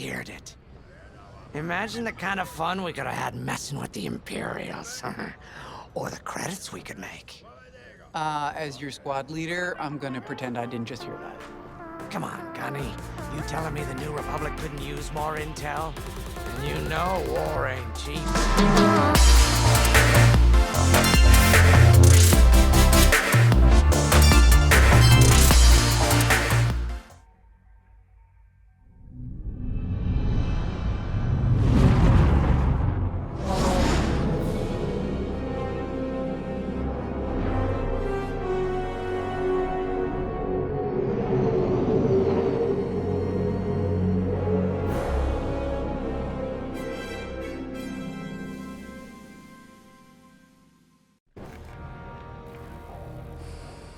steered it. Imagine the kind of fun we could have had messing with the Imperials. Or the credits we could make. As your squad leader, I'm gonna pretend I didn't just hear that. Come on, Gunny. You telling me the New Republic couldn't use more intel? And you know war ain't cheap.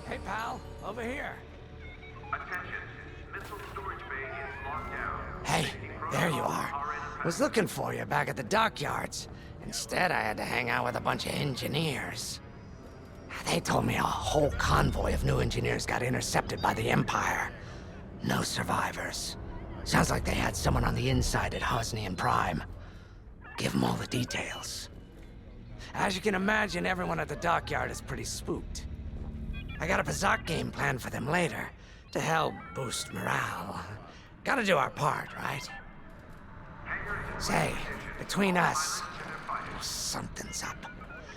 Hey, pal, over here. Attention, missile storage bay is locked down. Hey, there you are. Was looking for you back at the dockyards. Instead, I had to hang out with a bunch of engineers. They told me a whole convoy of new engineers got intercepted by the Empire. No survivors. Sounds like they had someone on the inside at Hosnian Prime. Give them all the details. As you can imagine, everyone at the dockyard is pretty spooked. I got a bizarre game planned for them later, to help boost morale. Gotta do our part, right? Say, between us, something's up.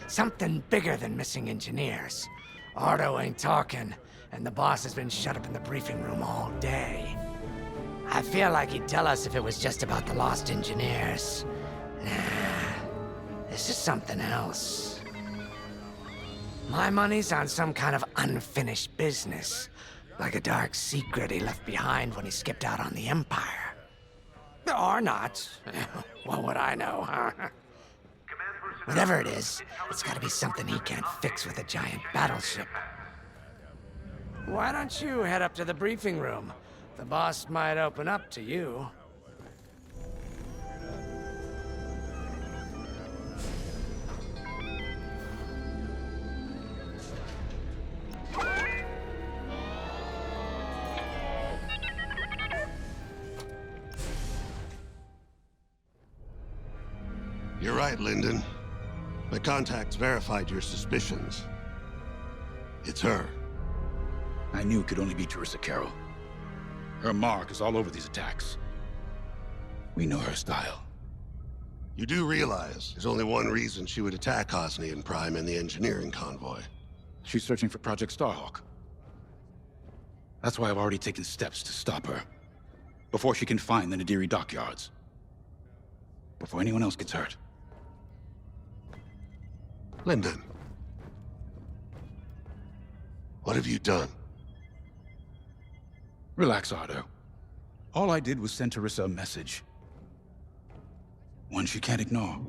Something bigger than missing engineers. Ardo ain't talking, and the boss has been shut up in the briefing room all day. I feel like he'd tell us if it was just about the lost engineers. Nah, this is something else. My money's on some kind of unfinished business. Like a dark secret he left behind when he skipped out on the Empire. Or not. What would I know, huh? Whatever it is, it's gotta be something he can't fix with a giant battleship. Why don't you head up to the briefing room? The boss might open up to you. You're right, Lyndon. My contacts verified your suspicions. It's her. I knew it could only be Teresa Carroll. Her mark is all over these attacks. We know her style. You do realize there's only one reason she would attack Hosnian Prime and the engineering convoy. She's searching for Project Starhawk. That's why I've already taken steps to stop her. Before she can find the Nadiri dockyards. Before anyone else gets hurt. Lyndon. What have you done? Relax, Ardo. All I did was send Teresa a message. One she can't ignore.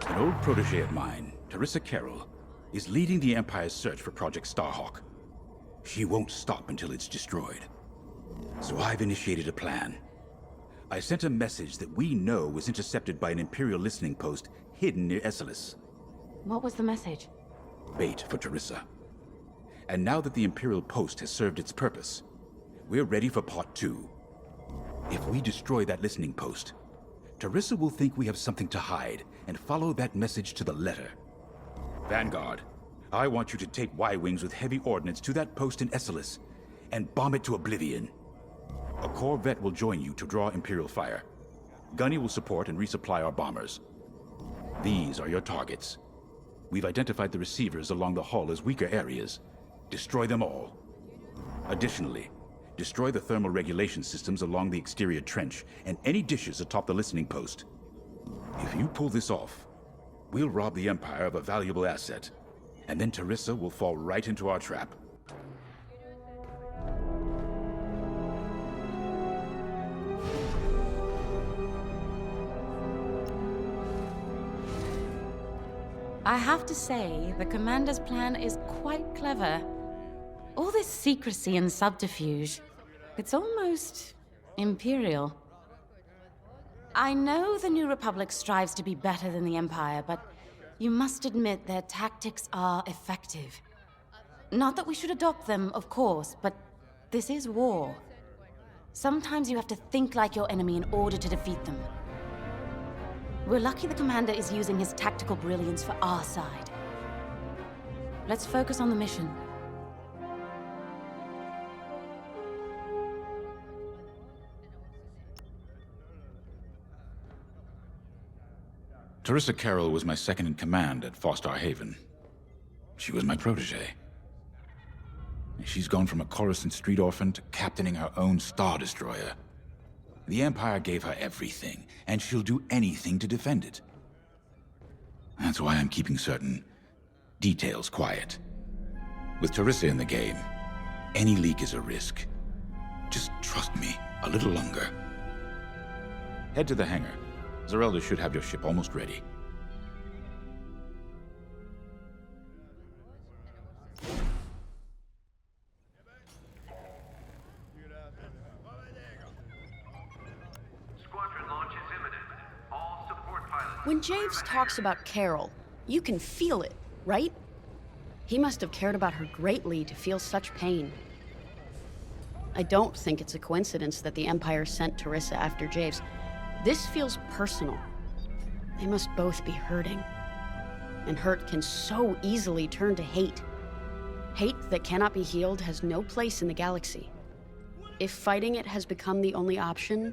An old protege of mine, Teresa Carroll, is leading the Empire's search for Project Starhawk. She won't stop until it's destroyed. So I've initiated a plan. I sent a message that we know was intercepted by an Imperial listening post hidden near Esselis. What was the message? Bait for Teresa. And now that the Imperial post has served its purpose, we're ready for part 2. If we destroy that listening post, Teresa will think we have something to hide and follow that message to the letter. Vanguard, I want you to take Y-Wings with heavy ordnance to that post in Esselis and bomb it to oblivion. A corvette will join you to draw Imperial fire. Gunny will support and resupply our bombers. These are your targets. We've identified the receivers along the hull as weaker areas. Destroy them all. Additionally, destroy the thermal regulation systems along the exterior trench and any dishes atop the listening post. If you pull this off, we'll rob the Empire of a valuable asset, and then Teresa will fall right into our trap. I have to say, the Commander's plan is quite clever. All this secrecy and subterfuge, it's almost Imperial. I know the New Republic strives to be better than the Empire, but You must admit their tactics are effective. Not that we should adopt them, of course, but this is war. Sometimes you have to think like your enemy in order to defeat them. We're lucky the commander is using his tactical brilliance for our side. Let's focus on the mission. Teresa Carroll was my second in command at Fostar Haven. She was my protege. She's gone from a Coruscant street orphan to captaining her own Star Destroyer. The Empire gave her everything, and she'll do anything to defend it. That's why I'm keeping certain details quiet. With Teresa in the game, any leak is a risk. Just trust me a little longer. Head to the hangar. Zerelda should have your ship almost ready. Squadron launch is imminent. All support pilots. When Javes talks about Carol, you can feel it, right? He must have cared about her greatly to feel such pain. I don't think it's a coincidence that the Empire sent Teresa after Javes. This feels personal. They must both be hurting. And hurt can so easily turn to hate. Hate that cannot be healed has no place in the galaxy. If fighting it has become the only option,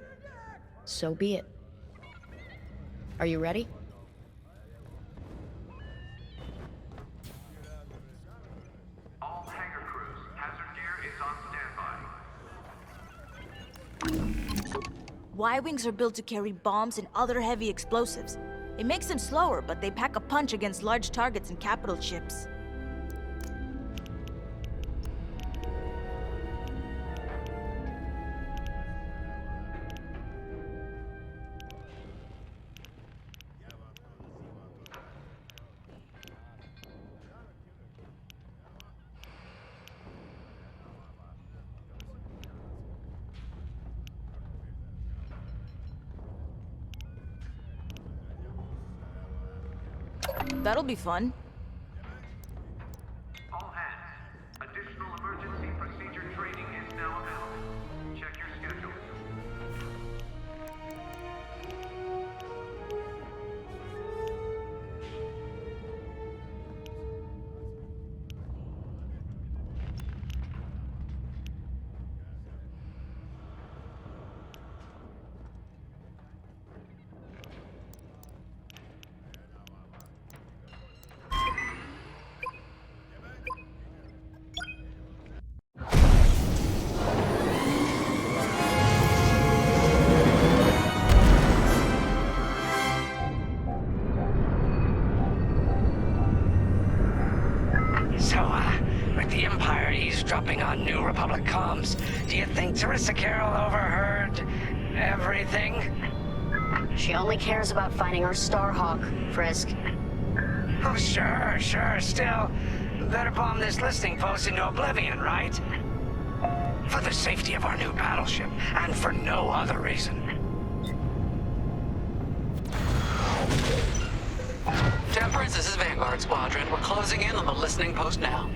so be it. Are you ready? All hangar crews, hazard gear is on standby. Y-Wings are built to carry bombs and other heavy explosives. It makes them slower, but they pack a punch against large targets and capital ships. That'll be fun. All hands, additional emergency procedure training is now available. Check your schedule. With the Empire eavesdropping on New Republic comms, do you think Teresa Carroll overheard everything? She only cares about finding our Starhawk, Frisk. Oh, sure. Still, better bomb this listening post into oblivion, right? For the safety of our new battleship, and for no other reason. Temperance, this is Vanguard Squadron. We're closing in on the listening post now.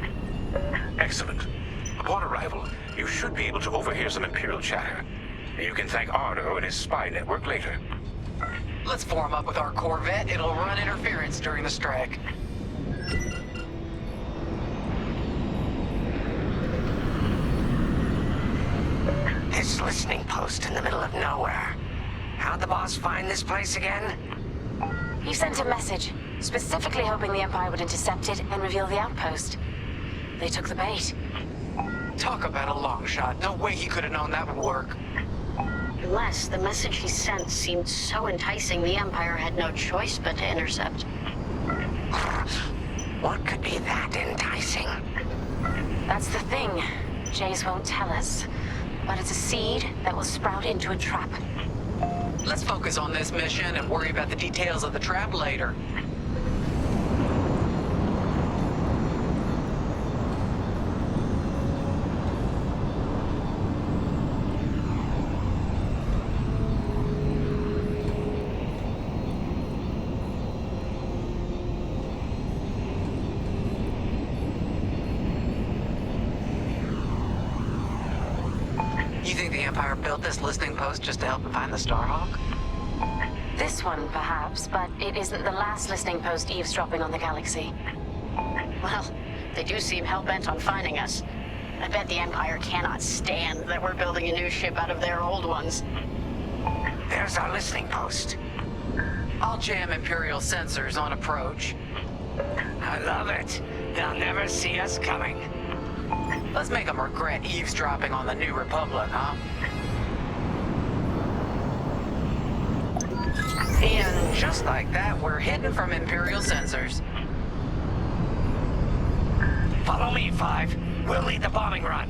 Excellent. Upon arrival, you should be able to overhear some Imperial chatter. You can thank Ardo and his spy network later. Let's form up with our Corvette. It'll run interference during the strike. This listening post in the middle of nowhere. How'd the boss find this place again? He sent a message, specifically hoping the Empire would intercept it and reveal the outpost. They took the bait. Talk about a long shot. No way he could have known that would work. Unless the message he sent seemed so enticing the Empire had no choice but to intercept. What could be that enticing? That's the thing. Jace won't tell us. But it's a seed that will sprout into a trap. Let's focus on this mission and worry about the details of the trap later. think the Empire built this listening post just to help it find the Starhawk? This one, perhaps, but it isn't the last listening post eavesdropping on the galaxy. Well, they do seem hell-bent on finding us. I bet the Empire cannot stand that we're building a new ship out of their old ones. There's our listening post. I'll jam Imperial sensors on approach. I love it. They'll never see us coming. Let's make them regret eavesdropping on the New Republic, huh? And just like that, we're hidden from Imperial sensors. Follow me, Five. We'll lead the bombing run.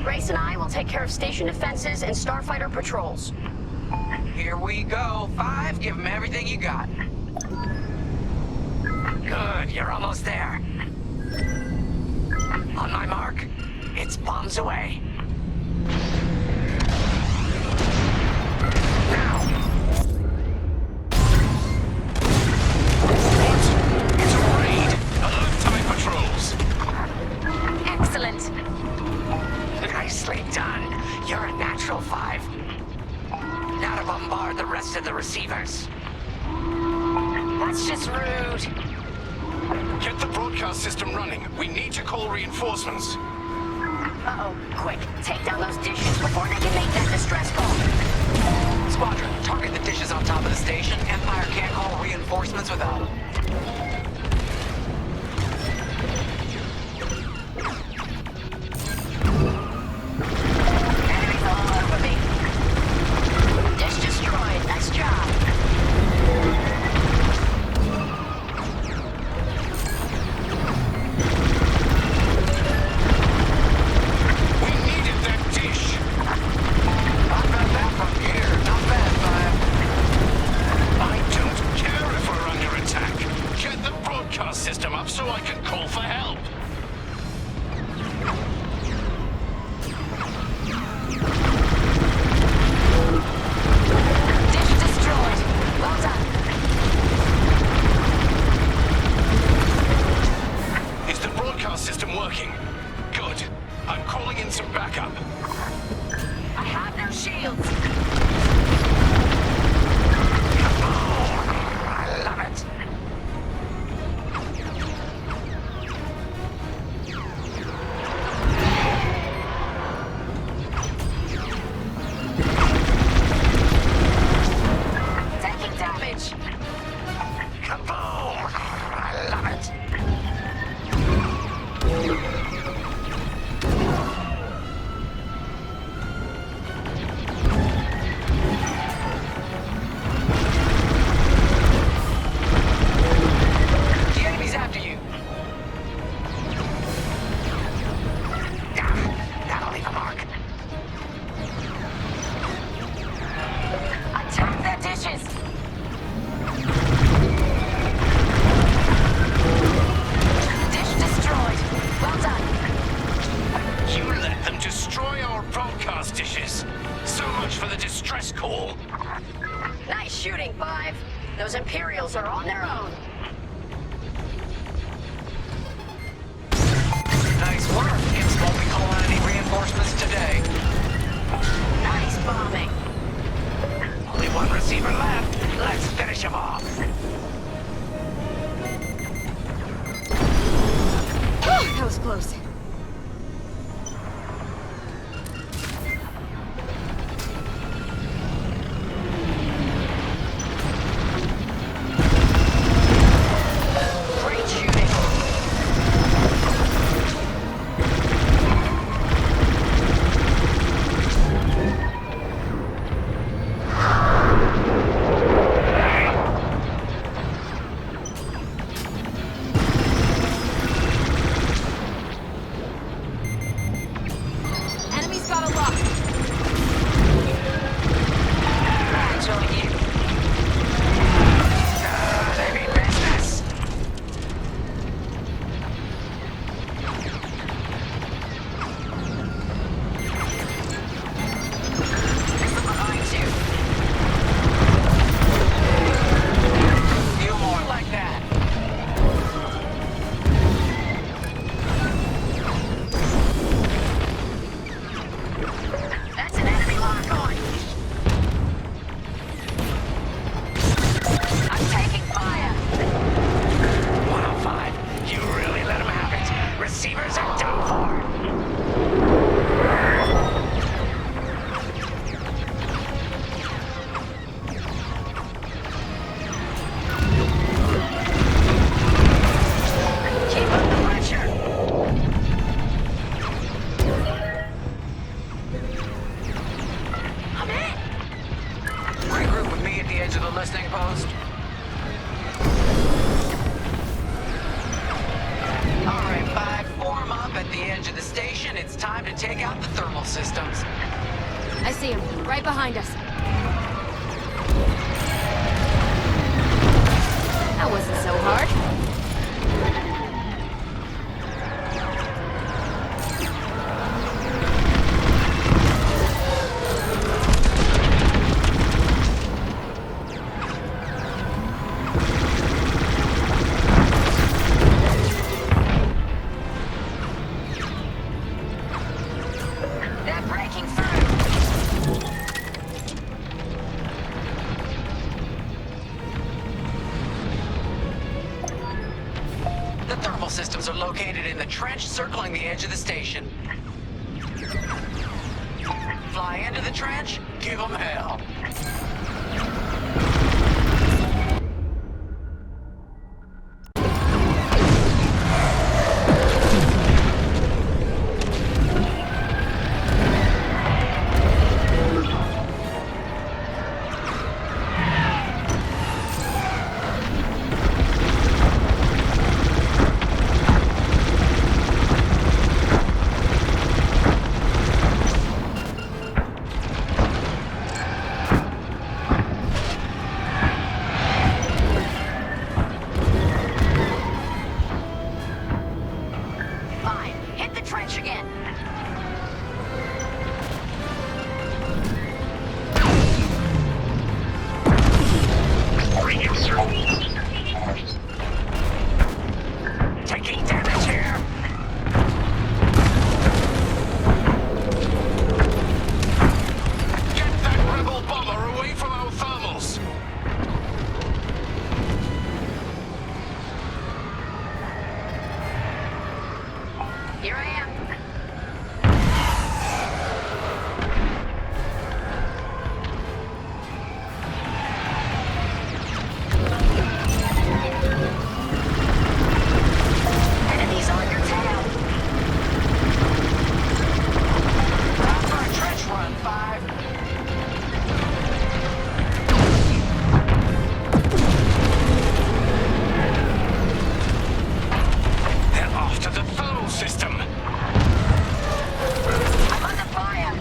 Grace and I will take care of station defenses and starfighter patrols. Here we go. 5, give them everything you got. Good, you're almost there. On my mark. It's bombs away. Now! What? It's a raid! Alert to my patrols! Excellent. Nicely done. You're a natural, Five. Now to bombard the rest of the receivers. That's just rude. Get the broadcast system running. We need to call reinforcements. Uh-oh, quick, take down those dishes before they can make that distress call. Squadron, target the dishes on top of the station. Empire can't call reinforcements without them. Enemies all over me. Dish destroyed, nice job. We needed that dish. Not bad from here. Not bad, 5. I don't care if we're under attack. Get the broadcast system up so I can call for help. Dish destroyed. Well done. Is the broadcast system working? Good. I'm calling in some backup. I have no shields. I love it. Taking damage. Kaboom! I love it. The enemy's after you. That'll leave a mark. Attack their dishes. Dish destroyed. Well done. You let them destroy our broadcast dishes. So much for the distress call. Nice shooting, 5. Those Imperials are on their own. Nice work. Imps won't be calling any reinforcements today. Nice bombing. Only one receiver left. Let's finish him off. That was close. Great shooting. Right behind us. That wasn't so hard. They're breaking through! The thermal systems are located in the trench circling the edge of the station. Fly into the trench, give them hell. Fine, hit the trench again. Taking damage here. Get that rebel bomber away from our thermals! Here I am. Enemies on your tail. Time for a trench run, 5. They're after the thermal system! I'm under fire.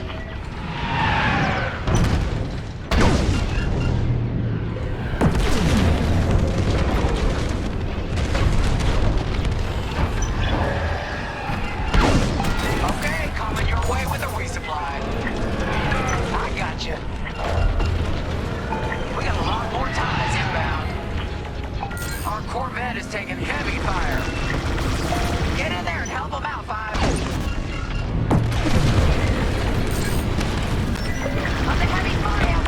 Okay, coming your way with a resupply. I got you. We got a lot more ties inbound. Our Corvette is taking heavy fire. Get in there and help them out, 5. Under heavy fire.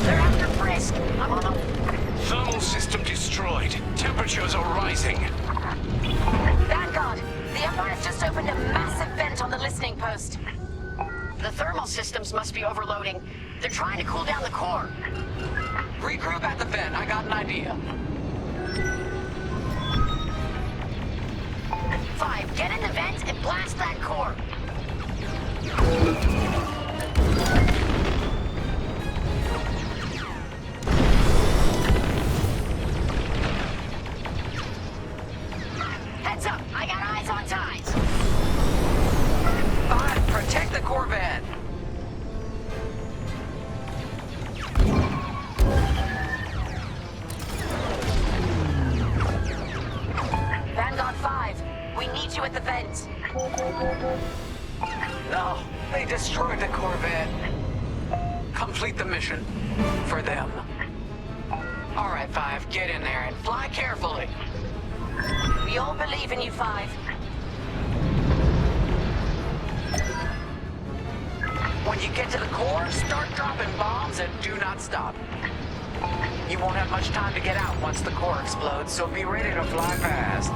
They're after Frisk. I'm on them. Thermal system destroyed. Temperatures are rising. Vanguard, the Empire's just opened a massive vent on the listening post. The thermal systems must be overloading. They're trying to cool down the core. Regroup at the vent. I got an idea. 5, get in the vent and blast that core. Heads up, I got eyes on ties. 5, protect the Corvette. Vanguard 5, we need you at the vent. No, they destroyed the Corvette. Complete the mission. For them. All right, 5, get in there and fly carefully. We all believe in you, 5. When you get to the core, start dropping bombs and do not stop. You won't have much time to get out once the core explodes, so be ready to fly fast.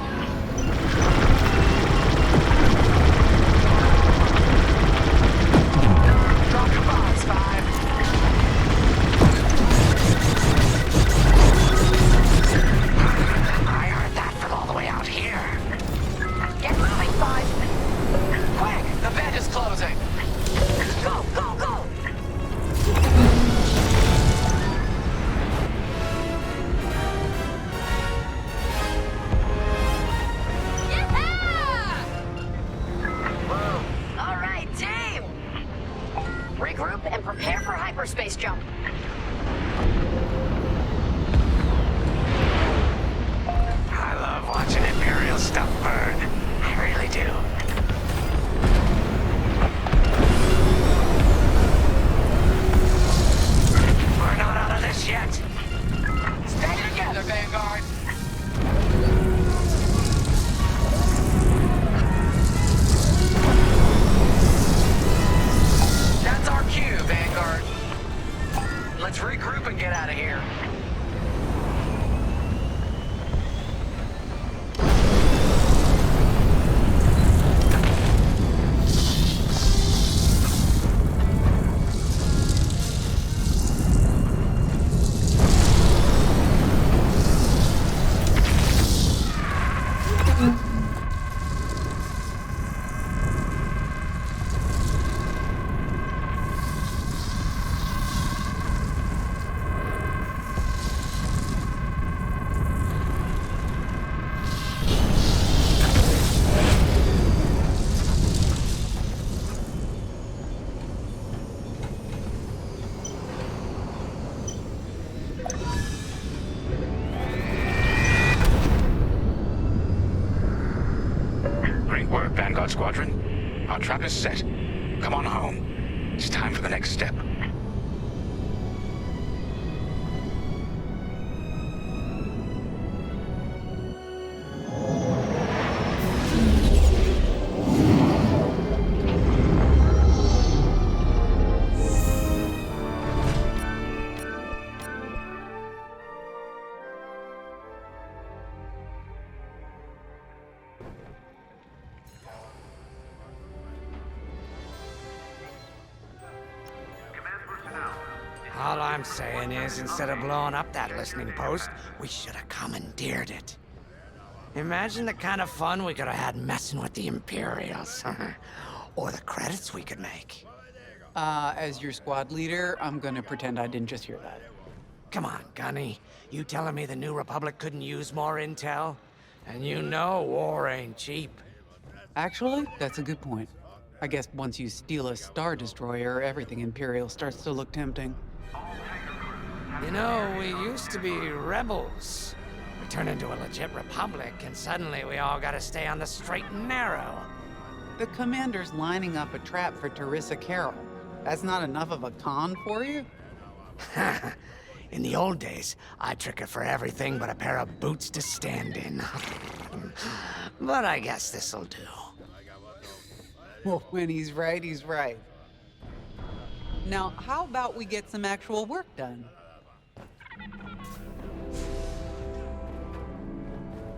Drop your bombs, 5. I heard that from all the way out here. Get moving, 5. Quick, the vent is closing. Go, go, go! Squadron. Our trap is set. Come on home. It's time for the next step. All I'm saying is, instead of blowing up that listening post, we should have commandeered it. Imagine the kind of fun we could have had messing with the Imperials. Or the credits we could make. As your squad leader, I'm gonna pretend I didn't just hear that. Come on, Gunny. You telling me the New Republic couldn't use more intel? And you know war ain't cheap. Actually, that's a good point. I guess once you steal a Star Destroyer, everything Imperial starts to look tempting. You know, we used to be rebels. We turned into a legit republic, and suddenly we all gotta stay on the straight and narrow. The commander's lining up a trap for Teresa Carroll. That's not enough of a con for you? In the old days, I'd trick her for everything but a pair of boots to stand in. But I guess this'll do. Well, when he's right, he's right. Now, how about we get some actual work done?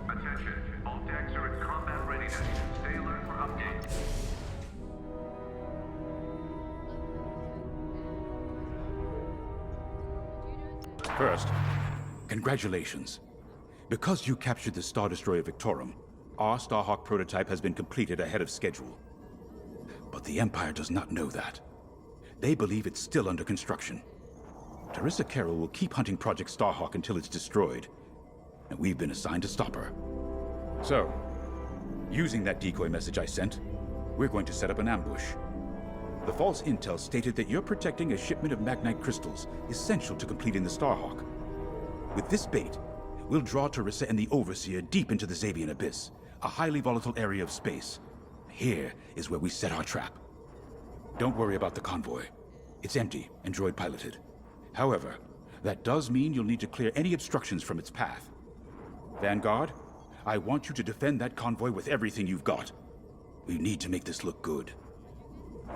Attention. All decks are in combat readiness. Stay alert for updates. First, congratulations. Because you captured the Star Destroyer Victorum, our Starhawk prototype has been completed ahead of schedule. But the Empire does not know that. They believe it's still under construction. Teresa Carroll will keep hunting Project Starhawk until it's destroyed, and we've been assigned to stop her. So, using that decoy message I sent, we're going to set up an ambush. The false intel stated that you're protecting a shipment of Magnite crystals essential to completing the Starhawk. With this bait, we'll draw Teresa and the Overseer deep into the Xavian Abyss, a highly volatile area of space. Here is where we set our trap. Don't worry about the convoy. It's empty and droid-piloted. However, that does mean you'll need to clear any obstructions from its path. Vanguard, I want you to defend that convoy with everything you've got. We need to make this look good.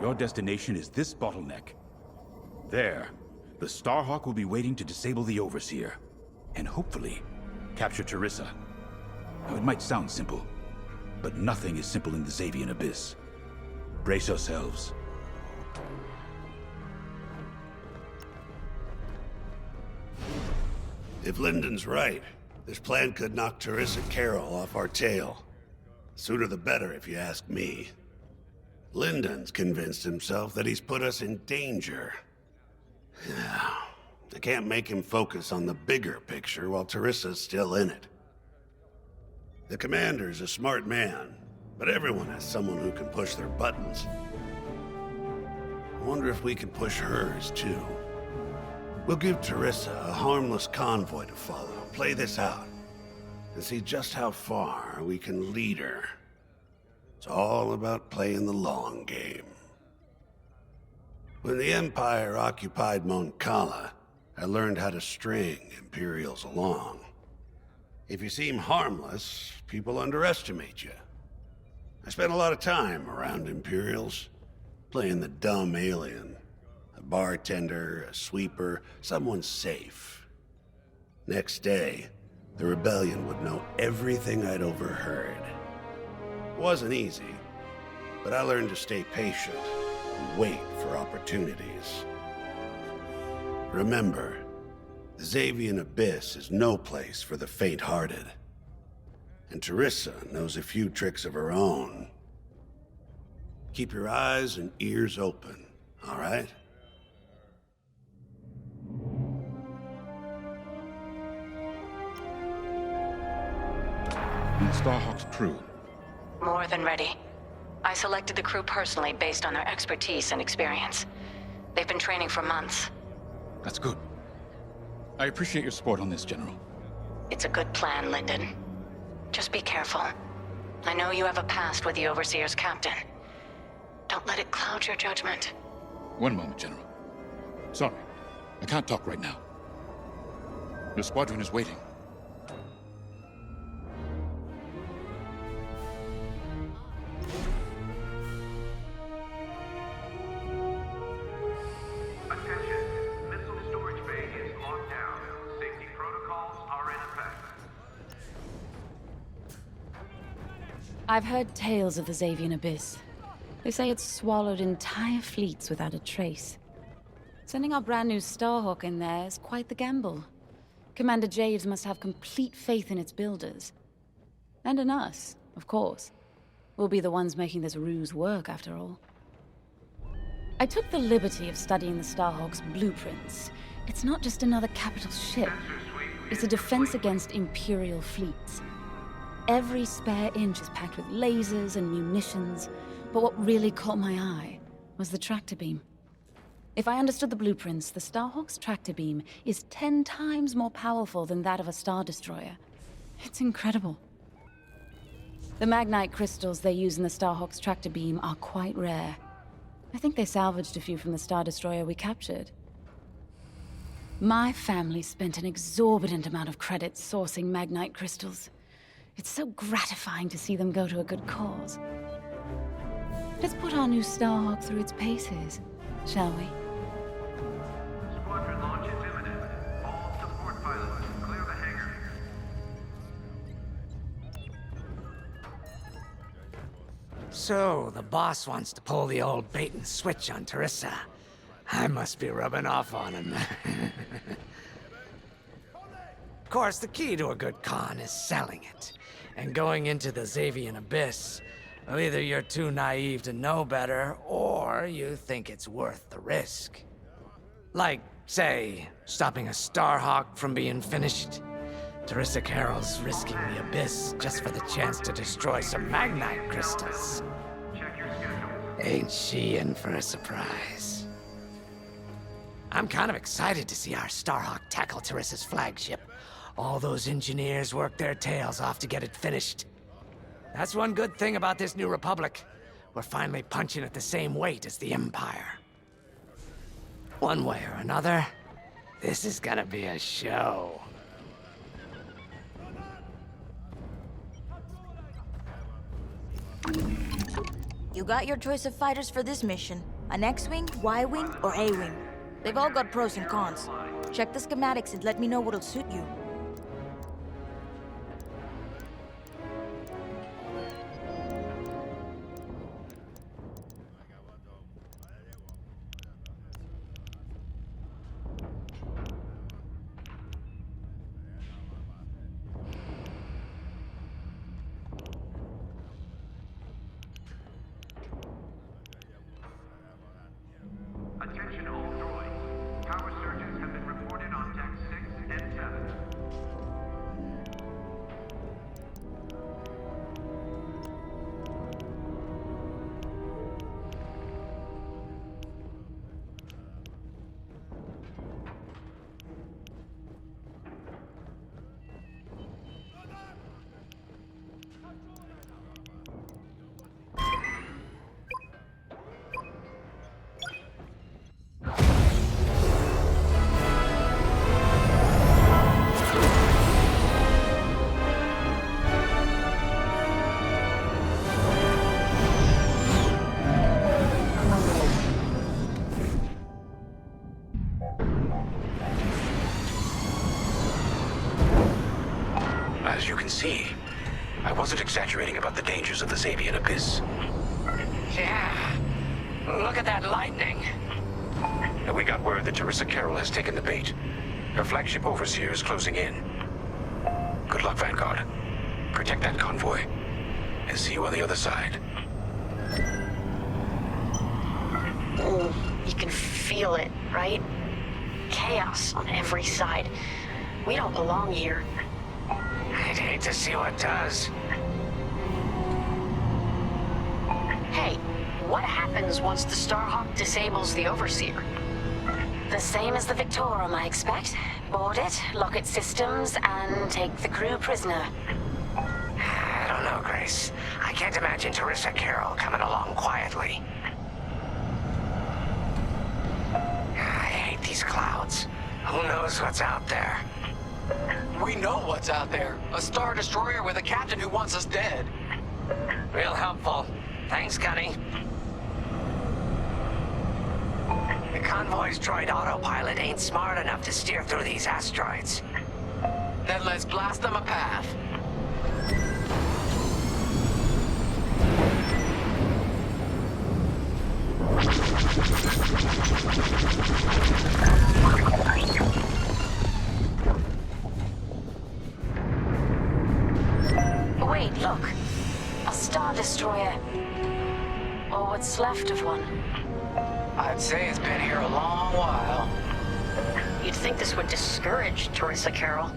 Your destination is this bottleneck. There, the Starhawk will be waiting to disable the Overseer, and hopefully, capture Teresa. Now, it might sound simple, but nothing is simple in the Xavian Abyss. Brace yourselves. If Lyndon's right, this plan could knock Teresa Carroll off our tail. Sooner the better, if you ask me. Lyndon's convinced himself that he's put us in danger. I can't make him focus on the bigger picture while Teresa's still in it. The commander's a smart man, but everyone has someone who can push their buttons. I wonder if we can push hers, too. We'll give Teresa a harmless convoy to follow, play this out, and see just how far we can lead her. It's all about playing the long game. When the Empire occupied Mon Cala, I learned how to string Imperials along. If you seem harmless, people underestimate you. I spent a lot of time around Imperials, playing the dumb alien. A bartender, a sweeper, someone safe. Next day, the rebellion would know everything I'd overheard. It wasn't easy, but I learned to stay patient and wait for opportunities. Remember, the Xavian Abyss is no place for the faint-hearted. And Teresa knows a few tricks of her own. Keep your eyes and ears open, all right? And Starhawk's crew. More than ready. I selected the crew personally based on their expertise and experience. They've been training for months. That's good. I appreciate your support on this, General. It's a good plan, Lyndon. Just be careful. I know you have a past with the Overseer's captain. Don't let it cloud your judgment. One moment, General. Sorry, I can't talk right now. Your squadron is waiting. Attention. Missile storage bay is locked down. Safety protocols are in effect. I've heard tales of the Xavian Abyss. They say it's swallowed entire fleets without a trace. Sending our brand new Starhawk in there is quite the gamble. Commander Javes must have complete faith in its builders. And in us, of course. We'll be the ones making this ruse work, after all. I took the liberty of studying the Starhawk's blueprints. It's not just another capital ship. It's a defense against Imperial fleets. Every spare inch is packed with lasers and munitions, but what really caught my eye was the tractor beam. If I understood the blueprints, the Starhawk's tractor beam is 10 times more powerful than that of a Star Destroyer. It's incredible. The Magnite crystals they use in the Starhawk's tractor beam are quite rare. I think they salvaged a few from the Star Destroyer we captured. My family spent an exorbitant amount of credits sourcing Magnite crystals. It's so gratifying to see them go to a good cause. Let's put our new Starhawk through its paces, shall we? Squadron launch is imminent. All support pilots, clear the hangar. So, the boss wants to pull the old bait and switch on Teresa. I must be rubbing off on him. Of course, the key to a good con is selling it. And going into the Xavian Abyss, well, either you're too naive to know better, or you think it's worth the risk. Like, say, stopping a Starhawk from being finished. Teresa Carroll's risking the Abyss just for the chance to destroy some Magnite crystals. Check your schedule. Ain't she in for a surprise? I'm kind of excited to see our Starhawk tackle Teresa's flagship. All those engineers worked their tails off to get it finished. That's one good thing about this new Republic. We're finally punching at the same weight as the Empire. One way or another, this is gonna be a show. You got your choice of fighters for this mission. An X-Wing, Y-Wing, or A-Wing. They've all got pros and cons. Check the schematics and let me know what'll suit you. Attention all droids. Power surges have been reported on deck 6 and 7. As you can see, I wasn't exaggerating about the dangers of the Xavian Abyss. Yeah. Look at that lightning. We got word that Teresa Carroll has taken the bait. Her flagship Overseer is closing in. Good luck, Vanguard. Protect that convoy. And see you on the other side. Ooh, you can feel it, right? Chaos on every side. We don't belong here. I'd hate to see what does. Hey, what happens once the Starhawk disables the Overseer? The same as the Victorum, I expect. Board it, lock its systems, and take the crew prisoner. I don't know, Grace. nice. I can't imagine Teresa Carroll coming along quietly. I hate these clouds. Who knows what's out there? We know what's out there. A Star Destroyer with a captain who wants us dead. Real helpful. Thanks, Gunny. The convoy's droid autopilot ain't smart enough to steer through these asteroids. Then let's blast them a path. Wait, look. A Star Destroyer. Or what's left of one. I'd say it's been here a long while. You'd think this would discourage Teresa Carroll.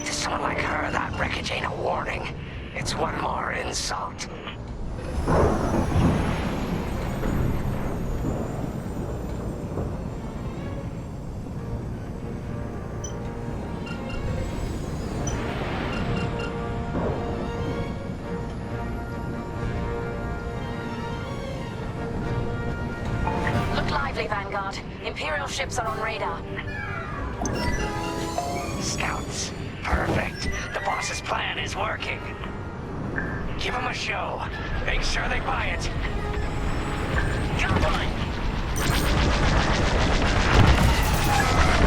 To someone like her, that wreckage ain't a warning. It's one more insult. Look lively, Vanguard. Imperial ships are on radar. Scouts. Perfect. The boss's plan is working. Give them a show. Make sure they buy it. Got one!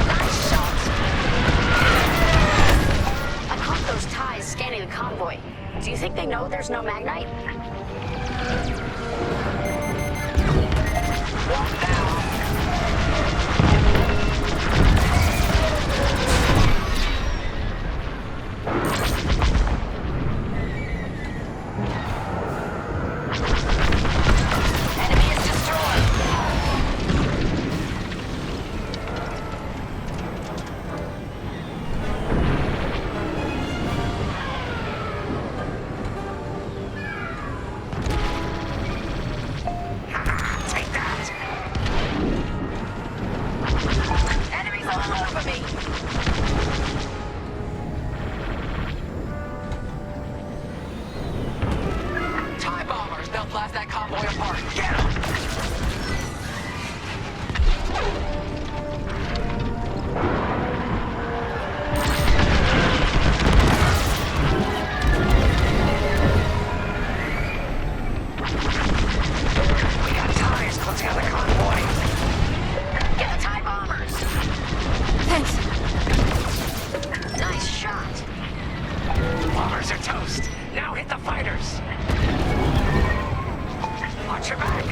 Nice shot! I caught those ties scanning the convoy. Do you think they know there's no Magnite? Walk down. Enemy is destroyed! Take that. Enemies all over me! TIE bombers, they'll blast that convoy apart. Get 'em. We got ties closing on the convoy. Get the TIE bombers! Thanks. Nice shot! Bombers are toast. Now hit the fighters. Watch your back.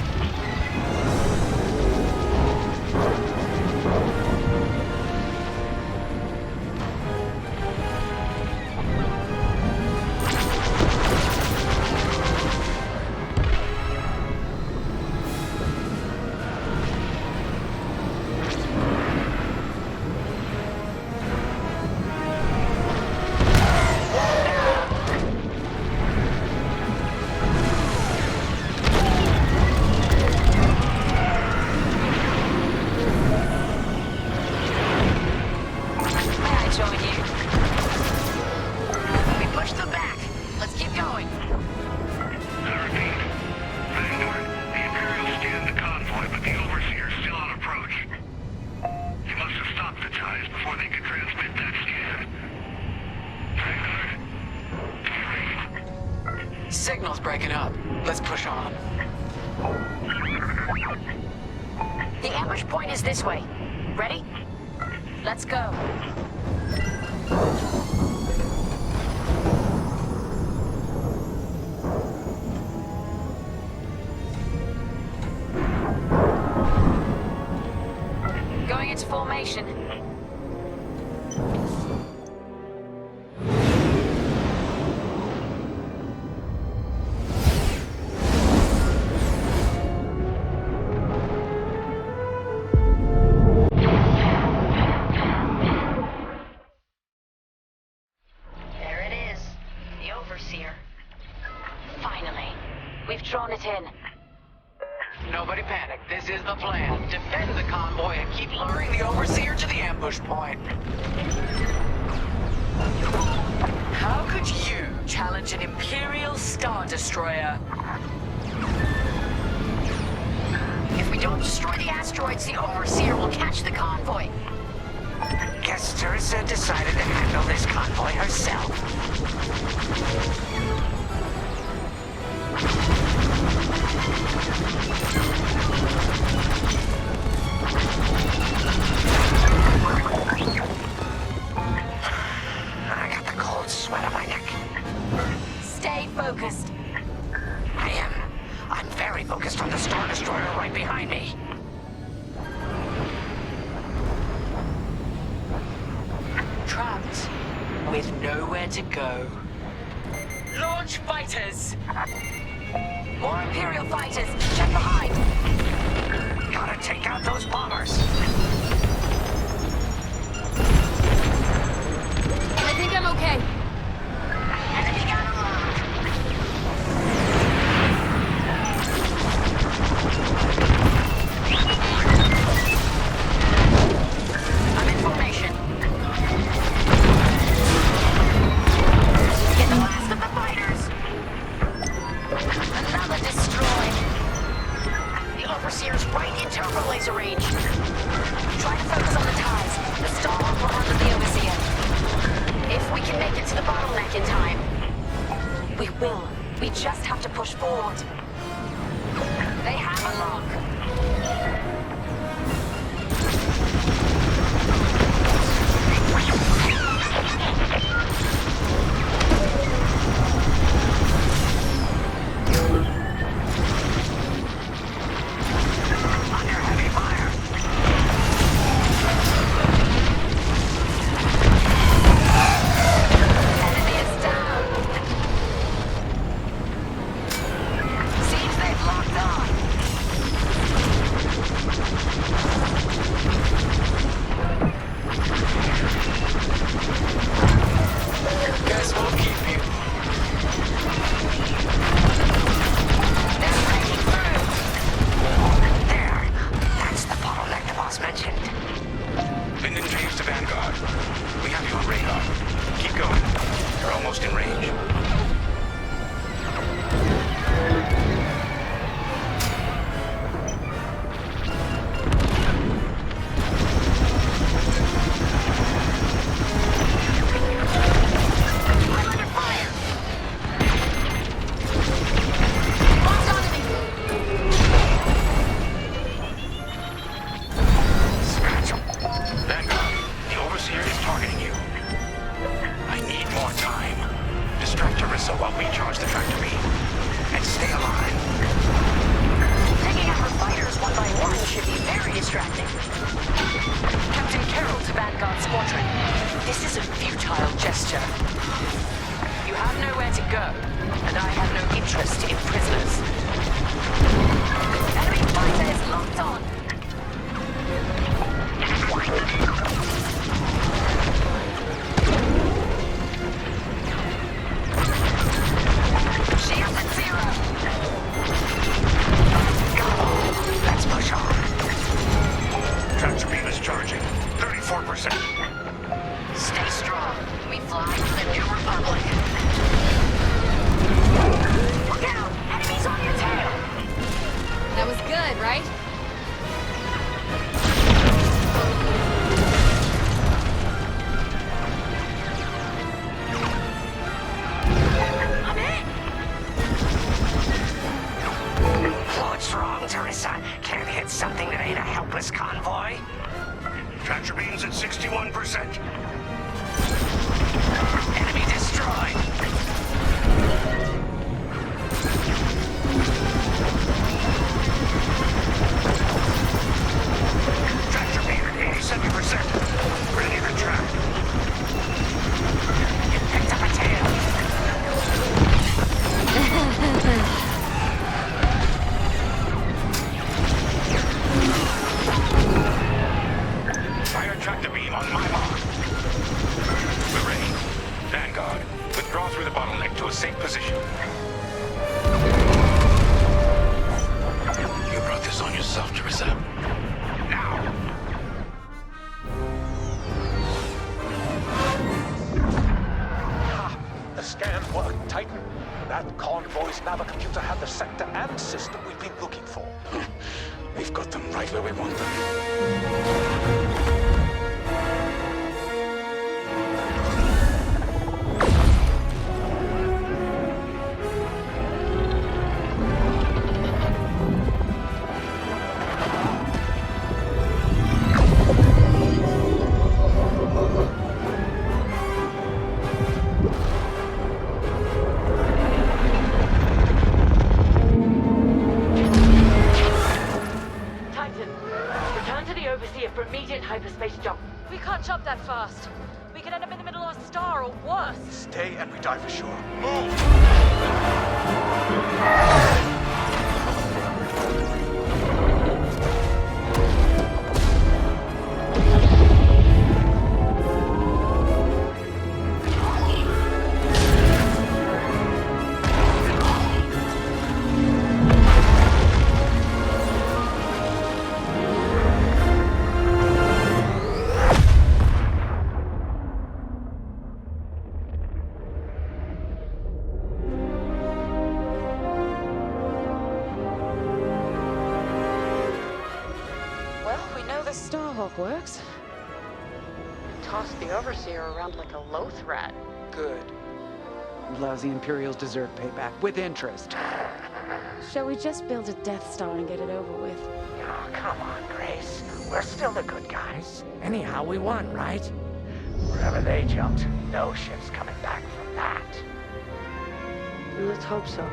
May I join you? We push them back. Let's keep going. I repeat. Vanguard, the Imperials scanned the convoy, but the Overseer's still on approach. You must have stopped the ties before they could transmit that scan. Vanguard? Signal's breaking up. Let's push on. The ambush point is this way. Ready? Let's go. Going into formation. There it is. The Overseer. Finally. We've drawn it in. Nobody panic. This is the plan. Defend the convoy and keep luring the Overseer to the ambush point. How could you challenge an Imperial Star Destroyer. If we don't destroy the asteroids, the Overseer will catch the convoy. Guess Teresa decided to handle this convoy herself. I got the cold sweat on my neck. Stay focused. I am. I'm very focused on the Star Destroyer right behind me. Trapped with nowhere to go. Launch fighters! More Imperial fighters! Check behind! Gotta take out those bombers! I think I'm okay. Enemy gun unlocked! I'm in formation. Get the last of the fighters! Another destroyed! The Overseer's right in turbo laser range. Try to focus on the ties. The Star will handle the Overseer. If we can make it to the bottleneck in time. We will. We just have to push forward. They have a lock. Under heavy fire. Enemy is down. Seems they've locked on. Guess we'll keep you. They're breaking through. There. That's the bottleneck the boss mentioned. Linden James to Vanguard. We have you on radar. Keep going. You're almost in range. I'm under fire. Locked onto me. Vanguard, the Overseer is targeting you. I need more time. Distract Teresa while we charge the tractor beam. And stay alive. Taking out her fighters one by one should be very distracting. Captain Carroll to Vanguard Squadron. This is a futile gesture. You have nowhere to go, and I have no interest in prisoners. Enemy fighter is locked on. Shields at zero. Come on, let's push on. Tractor beam is charging. 34%. Stay strong. We fly for the New Republic. Look out! Enemies on your tail! That was good, right? I'm in! What's wrong, Teresa? Can't hit something that ain't a helpless convoy? Tractor beam's at 61%. Enemy destroyed. Tractor beam at 87%. Ready to track. You picked up a tail. Fire tractor beam on my mark. We're ready. Vanguard, withdraw through the bottleneck to a safe position. You brought this on yourself, Teresa. Now! The scan worked That convoy's navicomputer had the sector and system we've been looking for. We've got them right where we want them. For immediate hyperspace jump. We can't jump that fast. We could end up in the middle of a star or worse. Stay and we dive for sure. Move! Starhawk works. Toss the Overseer around like a loath rat. Good. Lousy Imperials deserve payback, with interest. Shall we just build a Death Star and get it over with? Oh, come on, Grace. We're still the good guys. Anyhow, we won, right? Wherever they jumped, no ship's coming back from that. Let's hope so.